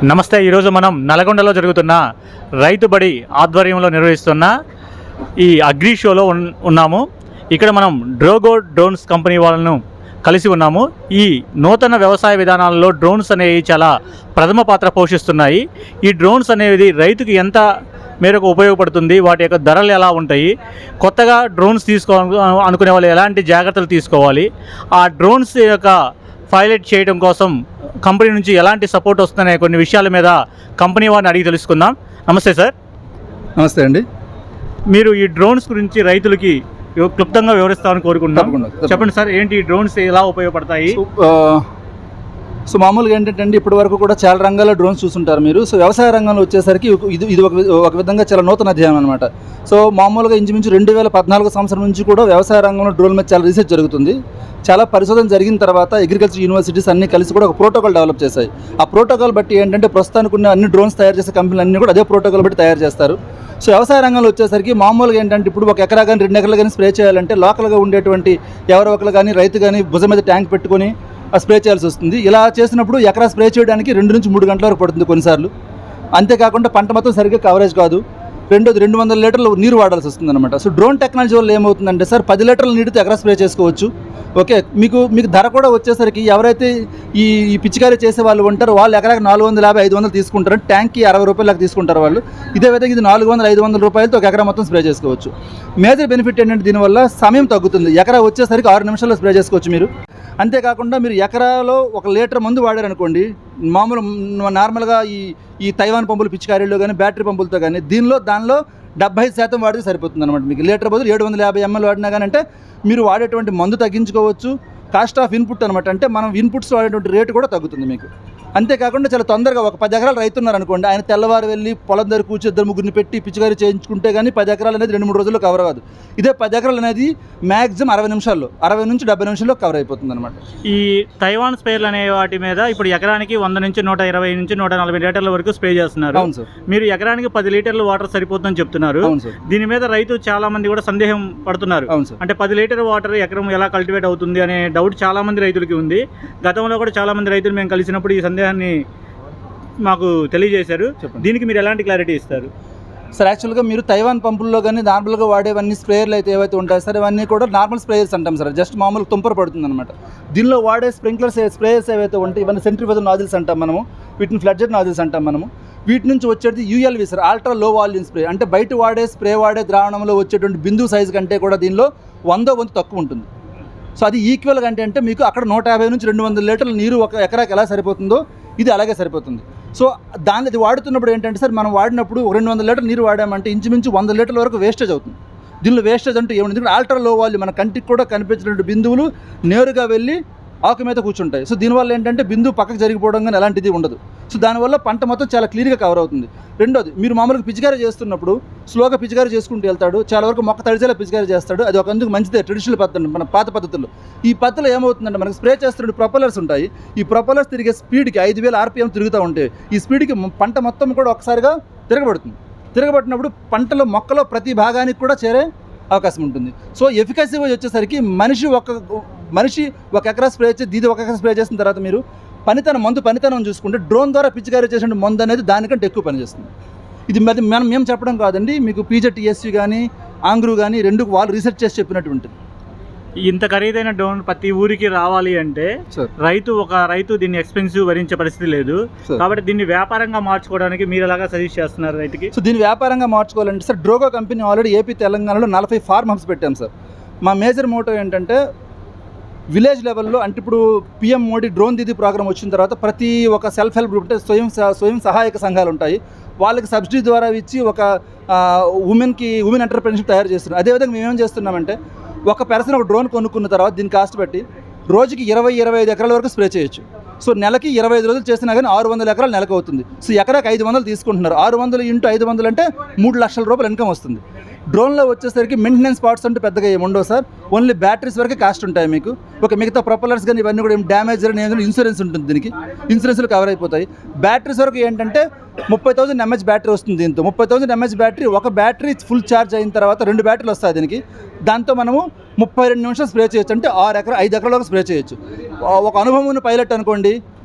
నమస్తే. ఈరోజు మనం నల్గొండలో జరుగుతున్న రైతు బడి ఆధ్వర్యంలో నిర్వహిస్తున్న ఈ అగ్రి షోలో ఉన్నాము. ఇక్కడ మనం డ్రోన్స్ కంపెనీ వాళ్ళను కలిసి ఉన్నాము. ఈ నూతన వ్యవసాయ విధానాలలో డ్రోన్స్ అనేవి చాలా ప్రథమ పాత్ర పోషిస్తున్నాయి. ఈ డ్రోన్స్ అనేది రైతుకి ఎంత మేరకు ఉపయోగపడుతుంది, వాటి యొక్క ధరలు ఎలా ఉంటాయి, కొత్తగా డ్రోన్స్ అనుకునే వాళ్ళు ఎలాంటి జాగ్రత్తలు తీసుకోవాలి, ఆ డ్రోన్స్ యొక్క పైలట్ చేయడం కోసం కంపెనీ నుంచి ఎలాంటి సపోర్ట్ వస్తుందనే కొన్ని విషయాల మీద కంపెనీ వారిని అడిగి తెలుసుకుందాం. నమస్తే సార్. నమస్తే అండి. మీరు ఈ డ్రోన్స్ గురించి రైతులకి క్లుప్తంగా వివరిస్తామని కోరుకుంటున్నాం. చెప్పండి సార్, ఏంటి ఈ డ్రోన్స్ ఎలా ఉపయోగపడతాయి? సో మామూలుగా ఏంటంటే ఇప్పటి వరకు కూడా చాలా రంగాల్లో డ్రోన్స్ చూస్తుంటారు మీరు. సో వ్యవసాయ రంగంలో వచ్చేసరికి ఇది ఒక విధంగా చాలా నూతన అధ్యాయం అనమాట. సో మామూలుగా ఇంచుమించు 2014 సంవత్సరం నుంచి కూడా వ్యవసాయ రంగంలో డ్రోన్ మీద చాలా రీసెర్చ్ జరుగుతుంది. చాలా పరిశోధన జరిగిన తర్వాత అగ్రికల్చర్ యూనివర్సిటీస్ అన్ని కలిసి కూడా ఒక ప్రోటోకాల్ డెవలప్ చేశాయి. ఆ ప్రోటోకాల్ బట్టి ఏంటంటే ప్రస్తుతానికి ఉన్న అన్ని డ్రోన్స్ తయారు చేసే కంపెనీలు అన్నీ కూడా అదే ప్రోటోకాల్ బట్టి తయారు చేస్తారు. సో వ్యవసాయ రంగంలో వచ్చేసరికి మామూలుగా ఏంటంటే ఇప్పుడు 1 ఎకరా కానీ 2 ఎకరాలు కానీ స్ప్రే చేయాలంటే లోకల్గా ఉండేటువంటి ఎవరో ఒకరు కానీ రైతు కానీ భుజం మీద ట్యాంక్ పెట్టుకొని స్ప్రే చేయాల్సి వస్తుంది. ఇలా చేసినప్పుడు ఎకరా స్ప్రే చేయడానికి 2 నుంచి 3 గంటల వరకు పడుతుంది కొన్నిసార్లు. అంతేకాకుండా పంట మొత్తం సరిగ్గా కవరేజ్ కాదు. రెండోది 200 లీటర్లు నీరు వాడాల్సి వస్తుంది అనమాట. సో డ్రోన్ టెక్నాలజీ వల్ల ఏమవుతుందంటే సార్ 10 లీటర్ల నీటితో ఎకరా స్ప్రే చేసుకోవచ్చు. ఓకే, మీకు ధర కూడా వచ్చేసరికి ఎవరైతే ఈ పిచికారీ చేసే వాళ్ళు ఉంటారో వాళ్ళు ఎకరాకి 450-500 తీసుకుంటారు. ట్యాంక్కి 60 రూపాయలకు తీసుకుంటారు వాళ్ళు. ఇదే విధంగా ఇది 400-500 రూపాయలతో ఒక ఎకరా మొత్తం స్ప్రే చేసుకోవచ్చు. మేజర్ బెనిఫిట్ ఏంటంటే దీనివల్ల సమయం తగ్గుతుంది. ఎకరా వచ్చేసరికి 6 నిమిషాల్లో స్ప్రే చేసుకోవచ్చు మీరు. అంతేకాకుండా మీరు ఎకరాలో 1 లీటర్ మందు వాడారనుకోండి, మామూలు నార్మల్గా ఈ తైవాన్ పంపులు పిచికారీలో కానీ బ్యాటరీ పంపులతో కానీ దానిలో 75% వాడితే సరిపోతుంది అనమాట. మీకు లీటర్ బదులు 750 ml వాడినా కానీ అంటే మీరు వాడేటువంటి మందు తగ్గించుకోవచ్చు. కాస్ట్ ఆఫ్ ఇన్పుట్ అనమాట, అంటే మనం ఇన్పుట్స్ వాడేటువంటి రేటు కూడా తగ్గుతుంది మీకు. అంతేకాకుండా చాలా తొందరగా ఒక 10 ఎకరాలు రైతు ఉన్నారనుకోండి, ఆయన తెల్లవారు వెళ్ళి పొలం దగ్గర కూర్చొని 2-3 పెట్టి పిచికారీ చేయించుకుంటే కానీ 10 ఎకరాలు అనేది 2-3 రోజుల్లో కవర్ అవ్వదు. ఇదే 10 ఎకరాలు అనేది మ్యాక్సిమం 60 నిమిషాల్లో 60 నుంచి 70 నిమిషాల్లో కవర్ అయిపోతుంది అనమాట. ఈ తైవాన్ స్ప్రేలు అనే వాటి మీద ఇప్పుడు ఎకరానికి 100 నుంచి 120 నుంచి 140 లీటర్ల వరకు స్ప్రే చేస్తున్నారు. అవును సార్. మీరు ఎకరానికి 10 లీటర్లు వాటర్ సరిపోతుందని చెప్తున్నారు. అవును సార్. దీని మీద రైతు చాలా మంది కూడా సందేహం పడుతున్నారు. అవును సార్. అంటే 10 లీటర్ వాటర్ ఎకరం ఎలా కల్టివేట్ అవుతుంది అనే డౌట్ చాలా మంది రైతులకి ఉంది. గతంలో కూడా చాలా మంది రైతులు మేము కలిసినప్పుడు ఈ సందేహాన్ని మాకు తెలియజేశారు. దీనికి మీరు ఎలాంటి క్లారిటీ ఇస్తారు సార్? యాక్చువల్గా మీరు తైవాన్ పంపుల్లో కానీ నార్మల్గా వాడేవన్నీ స్ప్రేయర్లు అయితే ఏవైతే ఉంటాయి సార్, ఇవన్నీ కూడా నార్మల్ స్ప్రేయర్స్ అంటాం సార్. జస్ట్ మామూలు తుంపర పడుతుంది అనమాట. దీనిలో వాడే స్ప్రేయర్స్ ఏవైతే ఉంటాయి ఇవన్నీ సెంట్రిఫ్యూగల్ నాజిల్స్ అంటాం మనము. వీటిని ఫ్లడ్జెట్ నాజిల్స్ అంటాం మనము. వీటి నుంచి వచ్చేది ULV sir, ultra low volume spray. అంటే బయట వాడే ద్రావణంలో వచ్చేటువంటి బిందు సైజు కంటే కూడా దీనిలో 100 వంతు తక్కువ ఉంటుంది. సో అది ఈక్వల్గా అంటే మీకు అక్కడ 150 నుంచి 200 లీటర్ల నీరు 1 ఎకరాకి ఎలా సరిపోతుందో ఇది అలాగే సరిపోతుంది. సో అది వాడుతున్నప్పుడు ఏంటంటే సార్, మనం వాడినప్పుడు 200 లీటర్ల నీరు వాడామంటే ఇంచుమించు 100 లీటర్ల వరకు వేస్టేజ్ అవుతుంది. దీనిలో వేస్టేజ్ అంటే ఏముంది, ఎందుకంటే అల్ట్రా లో వాల్యూమ్ మన కంటికి కూడా కనిపించినటువంటి బిందువులు నేరుగా వెళ్ళి ఆకు మీద కూర్చుంటాయి. సో దీనివల్ల ఏంటంటే బిందువు పక్కకు జరిగిపోవడం కానీ అలాంటిది ఉండదు. సో దానివల్ల పంట మొత్తం చాలా క్లియర్గా కవర్ అవుతుంది. రెండోది, మీరు మామూలుగా పిచికారీ చేస్తున్నప్పుడు స్లోగా పిచికారీ చేసుకుంటూ వెళ్తాడు, చాలా వరకు మొక్క తడిచేలా పిచికారీ చేస్తాడు. అది ఒక అందుకు మంచిదే, ట్రెడిషనల్ పద్ధతి మన పాత పద్ధతుల్లో. ఈ పద్ధతిలో ఏమవుతుందంటే మనకు స్ప్రే చేస్తున్న ప్రొపల్లర్స్ ఉంటాయి. ఈ ప్రొపల్లర్స్ తిరిగే స్పీడ్కి 5000 RPM తిరుగుతూ ఉంటాయి. ఈ స్పీడ్కి పంట మొత్తం కూడా ఒకసారిగా తిరగబడినప్పుడు పంటలో మొక్కలో ప్రతి భాగానికి కూడా చేరే అవకాశం ఉంటుంది. సో ఎఫికసీ వచ్చేసరికి మనిషి 1 ఎకరా స్ప్రే చేసి 1 ఎకరా స్ప్రే చేసిన తర్వాత మీరు మందు పనితనం చూసుకుంటే డ్రోన్ ద్వారా పిచికారీ చేసిన మందు అనేది దానికంటే ఎక్కువ పనిచేస్తుంది. ఇది మేము చెప్పడం కాదండి, మీకు PJTSU కానీ ఆంగ్రూ కానీ 2 వాళ్ళు రీసెర్చ్ చేసి చెప్పినట్టు ఉంటుంది. ఇంత ఖరీదైన డ్రోన్ ప్రతి ఊరికి రావాలి అంటే రైతు దీన్ని ఎక్స్పెన్సివ్ భరించే పరిస్థితి లేదు. కాబట్టి దీన్ని వ్యాపారంగా మార్చుకోవడానికి మీరు ఎలాగా సజెస్ట్ చేస్తున్నారు రైతుకి? సో దీన్ని వ్యాపారంగా మార్చుకోవాలంటే sir, Drogo company already AP తెలంగాణలో 40 ఫార్మ్ హబ్స్ పెట్టాం సార్. మా మేజర్ మోటో ఏంటంటే విలేజ్ లెవెల్లో, అంటే ఇప్పుడు PM Modi drone Didi programme వచ్చిన తర్వాత ప్రతి ఒక్క సెల్ఫ్ హెల్ప్ గ్రూప్ అంటే స్వయం సహాయక సంఘాలు ఉంటాయి, వాళ్ళకి సబ్సిడీ ద్వారా ఇచ్చి ఒక ఉమెన్ ఎంటర్‌ప్రెన్యూర్‌షిప్ తయారు చేస్తున్నారు. అదేవిధంగా మేమేం చేస్తున్నామంటే ఒక పర్సన్ ఒక డ్రోన్ కొనుక్కున్న తర్వాత దీని కాస్ట్ బట్టి రోజుకి 20-25 ఎకరాల వరకు స్ప్రే చేయొచ్చు. సో నెలకి 25 రోజులు చేసినా కానీ 600 ఎకరాలు నెలకు అవుతుంది. సో ఎకరాకి 500 తీసుకుంటున్నారు. 600 × 500 అంటే 3 లక్షల రూపాయలు ఇన్కమ్ వస్తుంది. డ్రోన్లో వచ్చేసరికి మెయింటెనెన్స్ పార్ట్స్ అంటే పెద్దగా ఏముండవు సార్, ఓన్లీ బ్యాటరీస్ వరకే కాస్ట్ ఉంటాయి మీకు. ఒక మిగతా ప్రొపల్లర్స్ కానీ ఇవన్నీ కూడా డ్యామేజ్ ఇన్సూరెన్స్ ఉంటుంది, దీనికి ఇన్సూరెన్స్లు కవర్ అయిపోతాయి. బ్యాటరీస్ వరకు ఏంటంటే 30,000 mAh బ్యాటరీ వస్తుంది. దీంతో 30,000 mAh బ్యాటరీ, ఒక బ్యాటరీ ఫుల్ ఛార్జ్ అయిన తర్వాత 2 బ్యాటరీలు వస్తాయి దీనికి. దాంతో మనము 32 నిమిషాలు స్ప్రే చేయొచ్చు. అంటే 5 ఎకరాల వరకు స్ప్రే చేయొచ్చు. ఒక అనుభవం ఉన్న పైలట్ అనుకోండి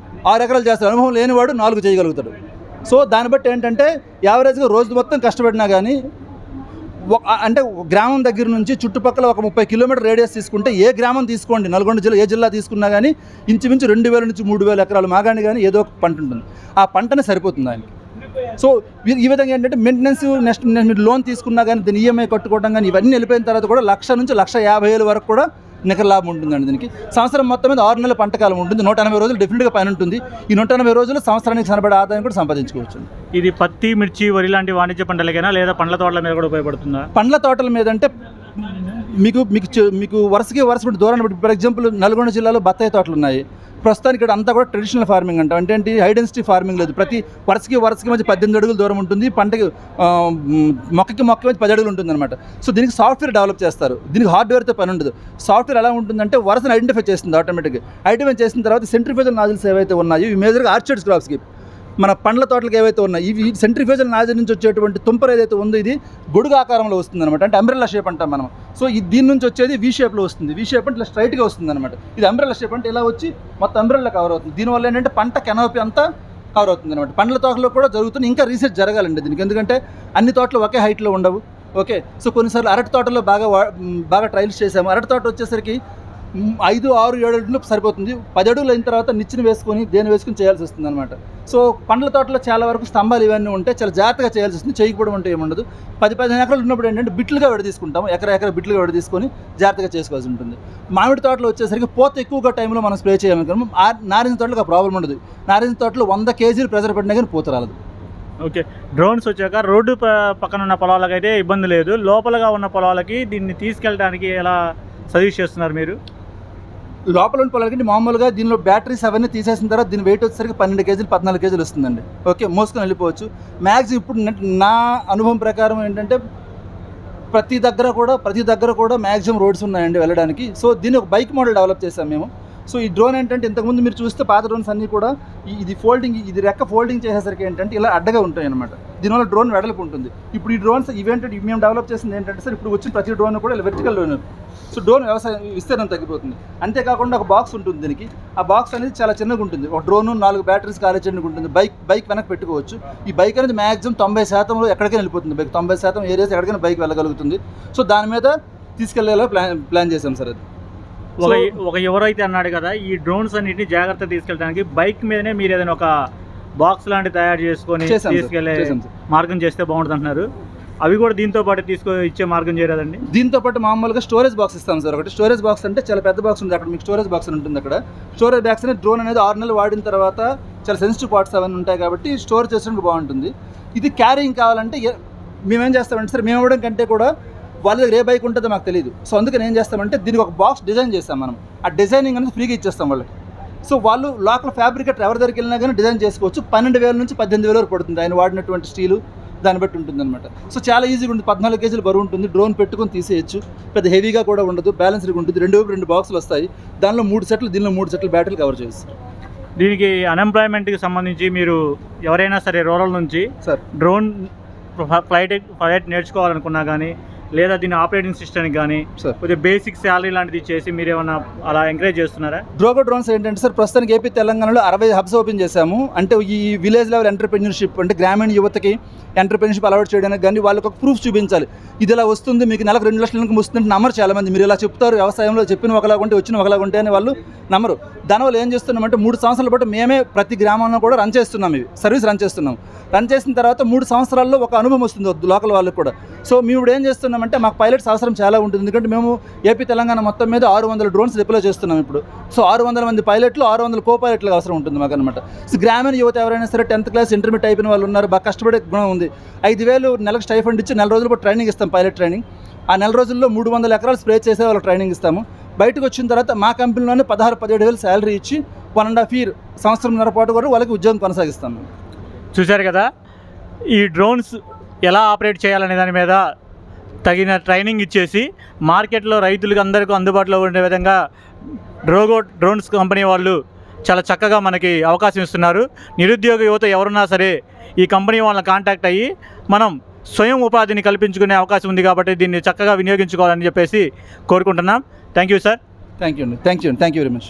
6 ఎకరాలు చేస్తారు, అనుభవం లేనివాడు 4 చేయగలుగుతాడు. సో దాన్ని బట్టి ఏంటంటే యావరేజ్గా రోజు మొత్తం కష్టపడినా కానీ అంటే గ్రామం దగ్గర నుంచి చుట్టుపక్కల ఒక 30 కిలోమీటర్ రేడియస్ తీసుకుంటే ఏ గ్రామం తీసుకోండి, నల్గొండ జిల్లా ఏ జిల్లా తీసుకున్నా కానీ ఇంచుమించు 2,000 నుంచి 3,000 ఎకరాలు మాగాని కానీ ఏదో ఒక పంట ఉంటుంది. ఆ పంటనే సరిపోతుంది ఆయనకి. సో ఈ విధంగా ఏంటంటే మెయింటెనెన్స్, నెక్స్ట్ మీరు లోన్ తీసుకున్నా కానీ దీని ఈఎంఐ కట్టుకోవడం కానీ ఇవన్నీ వెళ్ళిపోయిన తర్వాత కూడా 1,00,000 నుంచి 1,50,000 వరకు కూడా నికర లాభం ఉంటుందండి దీనికి. సంవత్సరం మొత్తం మీద 6 నెలల పంటకాలం ఉంటుంది. 180 రోజులు డెఫినెట్గా పని ఉంటుంది. ఈ 180 రోజులు సంవత్సరానికి సరిపడే ఆదాయం కూడా సంపాదించుకోవచ్చు. ఇది పత్తి, మిర్చి, వరి లాంటి వాణిజ్య పంటలకైనా లేదా పండ్ల తోటల మీద కూడా ఉపయోగపడుతుందా? పండ్ల తోటల మీద అంటే మీకు వరుసకి దూరాన్ని బట్టి, ఫర్ ఎగ్జాంపుల్ నల్గొండ జిల్లాలో బత్తాయి తోటలు ఉన్నాయి. ప్రస్తుతానికి ఇక్కడ అంతా కూడా ట్రెడిషనల్ ఫార్మింగ్ అంటాం. అంటే ఏంటి, హై డెన్సిటీ ఫార్మింగ్ లేదు. ప్రతి వరుసకి మధ్య 18 అడుగుల దూరం ఉంటుంది. పంటకి మొక్కకి మధ్య 10 అడుగులు ఉంటుంది అనమాట. సో దీనికి సాఫ్ట్వేర్ డెవలప్ చేస్తారు. దీనికి హార్డ్వేర్తో పని ఉండదు. సాఫ్ట్వేర్ ఎలా ఉంటుందంటే వరుసను ఐడెంటిఫై చేస్తుంది ఆటోమేటిక్గా. ఐడెంటిఫై చేసిన తర్వాత సెంట్రిఫ్యూజల్ నాజిల్స్ ఏవైతే ఉన్నాయో ఇవి మేజర్గా ఆర్చర్డ్స్ క్రాప్స్కి, మన పండ్ల తోటలకు ఏవైతే ఉన్నాయి ఇవి సెంట్రిఫ్యూజల్ నాజిల్ నుంచి వచ్చేటువంటి తుంపర ఏదైతే ఉందో ఇది గొడుగు ఆకారంలో వస్తుంది అనమాట. అంటే అంబ్రెల్లా షేప్ అంటాం మనం. సో దీని నుంచి వచ్చేది వి షేప్లో వస్తుంది. వి షేప్ అంటే ఇట్లా స్ట్రైట్గా వస్తుంది అనమాట. ఇది అంబ్రెల్లా షేప్ అంటే ఇలా వచ్చి మొత్తం అంబ్రెల్లా కవర్ అవుతుంది. దీనివల్ల ఏంటంటే పంట కెనోపీ అంతా కవర్ అవుతుంది అనమాట. పండ్ల తోటలో కూడా జరుగుతుంది. ఇంకా రీసెర్చ్ జరగాలండి దీనికి, ఎందుకంటే అన్ని తోటలు ఒకే హైట్లో ఉండవు. ఓకే, సో కొన్నిసార్లు అరటి తోటలో బాగా ట్రయల్స్ చేసాము. అరటి తోట వచ్చేసరికి 5, 6, 7 అడుగులు సరిపోతుంది. 10 అడుగులు అయిన తర్వాత నిచ్చెన వేసుకొని చేయాల్సి వస్తుంది అనమాట. సో పండ్ల తోటలో చాలా వరకు స్తంభాలు ఇవన్నీ ఉంటే చాలా జాగ్రత్తగా చేయాల్సి వస్తుంది. చేయకపోవడం అంటే ఏముండదు. 10-15 ఎకరాలు ఉన్నప్పుడు ఏంటంటే బిట్లుగా విడదీసుకుంటాం. ఎకరా బిట్లుగా విడదీసుకొని జాగ్రత్తగా చేసుకోవాల్సి ఉంటుంది. మామిడి తోటలో వచ్చేసరికి పూత ఎక్కువగా టైంలో మనం స్ప్రే చేయాలనుకున్నాం. నారింజ తోటలకు ఆ ప్రాబ్లం ఉండదు. నారింజ తోటలో 100 కేజీలు ప్రెజర్ పడినా కానీ పూత రాలదు. ఓకే, డ్రోన్స్ వచ్చాక రోడ్డు పక్కన ఉన్న పొలాలకు అయితే ఇబ్బంది లేదు. లోపలగా ఉన్న పొలాలకి దీన్ని తీసుకెళ్ళడానికి ఎలా సజెస్ట్ చేస్తున్నారు మీరు? లోపల ఉన్న పొలాలకి మామూలుగా దీనిలో బ్యాటరీస్ అవన్నీ తీసేసిన తర్వాత దీని వెయిట్ వచ్చేసరికి 12 కేజీలు 14 కేజీలు వస్తుందండి. ఓకే, మోసుకొని వెళ్ళిపోవచ్చు. మ్యాక్సిమం ఇప్పుడు నా అనుభవం ప్రకారం ఏంటంటే ప్రతి దగ్గర కూడా మ్యాక్సిమం రోడ్స్ ఉన్నాయండి వెళ్ళడానికి. సో దీన్ని ఒక బైక్ మోడల్ డెవలప్ చేసాం మేము. సో ఈ డ్రోన్ ఏంటంటే ఇంతకుముందు మీరు చూస్తే పాత డ్రోన్స్ అన్నీ కూడా ఇది రెక్క ఫోల్డింగ్ చేసేసరికి ఏంటంటే ఇలా అడ్డగా ఉంటాయి అనమాట. దీనివల్ల డ్రోన్ వెడల్పు ఉంటుంది. ఇప్పుడు ఈ డ్రోన్స్ మేము డెవలప్ చేసింది ఏంటంటే సార్, ఇప్పుడు వచ్చిన ప్రతి డ్రోన్ కూడా ఇలా వెర్టికల్ డ్రోన్. సో డ్రోన్ విస్తీర్ణం తగ్గిపోతుంది. అంతేకాకుండా ఒక బాక్స్ ఉంటుంది దీనికి. ఆ బాక్స్ అనేది చాలా చిన్నగా ఉంటుంది. ఒక డ్రోన్ 4 బ్యాటరీస్ కాలేజీకి ఉంటుంది. బైక్ వెనక్కి పెట్టుకోవచ్చు. ఈ బైక్ అనేది మ్యాక్సిమం 90% ఎక్కడికైనా వెళ్ళిపోతుంది. బైక్ 90% ఏరియాస్ ఎక్కడికైనా బైక్ వెళ్ళగలుగుతుంది. సో దాని మీద తీసుకెళ్లేలా ప్లాన్ చేసాం సార్. అది ఒక ఎవరైతే అన్నాడు కదా, ఈ డ్రోన్స్ అన్నింటినీ జాగ్రత్త తీసుకెళ్ళడానికి బైక్ మీదనే మీరు ఏదైనా ఒక బాక్స్ లాంటి తయారు చేసుకొని తీసుకెళ్లే మార్గం చేస్తే బాగుంటుంది అంటున్నారు. అవి కూడా దీంతో పాటు ఇచ్చే మార్గం చేయరాదండి? దీంతో పాటు మామూలుగా స్టోరేజ్ బాక్స్ ఇస్తాం సార్. ఒకటి స్టోరేజ్ బాక్స్ అంటే చాలా పెద్ద బాక్స్ ఉంది. అక్కడ మీకు స్టోరేజ్ బాక్స్ ఉంటుంది. అక్కడ స్టోరేజ్ బాక్స్ అనేది డ్రోన్ అనేది 6 నెలలు వాడిన తర్వాత చాలా సెన్సిటివ్ పార్ట్స్ అవన్నీ ఉంటాయి కాబట్టి స్టోర్ చేసేందుకు బాగుంటుంది. ఇది క్యారింగ్ కావాలంటే మేమేం చేస్తామంటే సార్, మేము ఇవ్వడం కంటే కూడా వాళ్ళ దగ్గర ఏ బైక్ ఉంటుందో మాకు తెలియదు. సో అందుకని ఏం చేస్తామంటే దీనికి ఒక బాక్స్ డిజైన్ చేస్తాం మనం. ఆ డిజైనింగ్ అనేది ఫ్రీగా ఇచ్చేస్తాం వాళ్ళకి. సో వాళ్ళు లోకల్ ఫ్యాబ్రికేటర్ ఎవరి దగ్గరికి వెళ్ళినా కానీ డిజైన్ చేసుకోవచ్చు. 12,000 నుంచి 18,000 వరకు పడుతుంది ఆయన వాడినటువంటి స్టీలు, దాన్ని బట్టి ఉంటుంది అనమాట. సో చాలా ఈజీగా ఉంటుంది. 14 కేజీలు బరువు ఉంటుంది. డ్రోన్ పెట్టుకొని తీసేయచ్చు. పెద్ద హెవీగా కూడా ఉండదు. బ్యాలెన్స్డ్గా ఉంటుంది. 2 బాక్సులు వస్తాయి. దానిలో 3 సెట్లు, దీనిలో 3 సెట్లు బ్యాటరీలు కవర్ చేస్తారు. దీనికి అన్ఎంప్లాయ్మెంట్కి సంబంధించి మీరు ఎవరైనా సరే రూరల్ నుంచి సార్ డ్రోన్ ఫ్లైట్ నేర్చుకోవాలనుకున్నా కానీ, లేదా దీని ఆపరేటింగ్ సిస్టమ్కి కానీ కొద్దిగా బేసిక్ శాలరీ లాంటిది చేసి మీరు ఏమైనా అలా ఎంకరేజ్ చేస్తున్నారా? డ్రోగో డ్రోన్స్ ఏంటంటే సార్, ప్రస్తుతానికి ఏపీ తెలంగాణలో 60 హబ్స్ ఓపెన్ చేశాము. అంటే ఈ విలేజ్ లెవెల్ ఎంటర్‌ప్రెన్యూర్‌షిప్, అంటే గ్రామీణ యువతకి ఎంటర్‌ప్రెన్యూర్‌షిప్ అలవాటు చేయడానికి కానీ వాళ్ళకి ఒక ప్రూఫ్ చూపించాలి. ఇది ఇలా వస్తుంది, మీకు నెలకు 2 లక్షల ఇన్కమ్ వస్తుందంటే నమ్మరు చాలామంది. మీరు ఇలా చెప్తారు, వ్యవసాయంలో చెప్పిన ఒకలాగా ఉంటే వచ్చిన ఒకలాగా ఉంటే అని వాళ్ళు నమ్మరు. దానివల్ల ఏం చేస్తున్నామంటే 3 సంవత్సరాల పాటు మేమే ప్రతి గ్రామంలో కూడా రన్ చేస్తున్నాం. సర్వీస్ రన్ చేస్తున్నాం. రన్ చేసిన తర్వాత 3 సంవత్సరాల్లో ఒక అనుభవం వస్తుంది లోకల్ వాళ్ళకి కూడా. సో మేము ఇప్పుడు ఏం చేస్తున్నామంటే మాకు పైలట్స్ అవసరం చాలా ఉంటుంది. ఎందుకంటే మేము ఏపీ తెలంగాణ మొత్తం మీద 600 డ్రోన్స్ డిప్లాయ్ చేస్తున్నాం ఇప్పుడు. సో 600 మంది పైలట్లు, 600 కో పైలట్లు అవసరం ఉంటుంది మాకు అనమాట. సో గ్రామీణ యువత ఎవరైనా సరే 10th క్లాస్ ఇంటర్మీడియట్ అయిపోయిన వాళ్ళు ఉన్నారు, బాగా కష్టపడే గుణం ఉంది. 5,000 నెలకు స్టైఫండ్ ఇచ్చి 4 రోజులు ట్రైనింగ్ ఇస్తాం, పైలట్ ట్రైనింగ్. ఆ 4 రోజుల్లో 300 ఎకరాలు స్ప్రే చేసే వాళ్ళకి ట్రైనింగ్ ఇస్తాము. బయటకు వచ్చిన తర్వాత మా కంపెనీలోనే 16-17 వేలు శాలరీ ఇచ్చి 1.5 year, సంవత్సరంన్నర పాటు కూడా వాళ్ళకి ఉద్యోగం కొనసాగిస్తాము. చూశారు కదా, ఈ డ్రోన్స్ ఎలా ఆపరేట్ చేయాలనే దాని మీద తగిన ట్రైనింగ్ ఇచ్చేసి మార్కెట్లో రైతులకు అందరికీ అందుబాటులో ఉండే విధంగా డ్రోన్స్ కంపెనీ వాళ్ళు చాలా చక్కగా మనకి అవకాశం ఇస్తున్నారు. నిరుద్యోగ యువత ఎవరున్నా సరే ఈ కంపెనీ వాళ్ళని కాంటాక్ట్ అయ్యి మనం స్వయం ఉపాధిని కల్పించుకునే అవకాశం ఉంది కాబట్టి దీన్ని చక్కగా వినియోగించుకోవాలని చెప్పేసి కోరుకుంటున్నాం. Thank you sir. Thank you అండి. Thank you very much.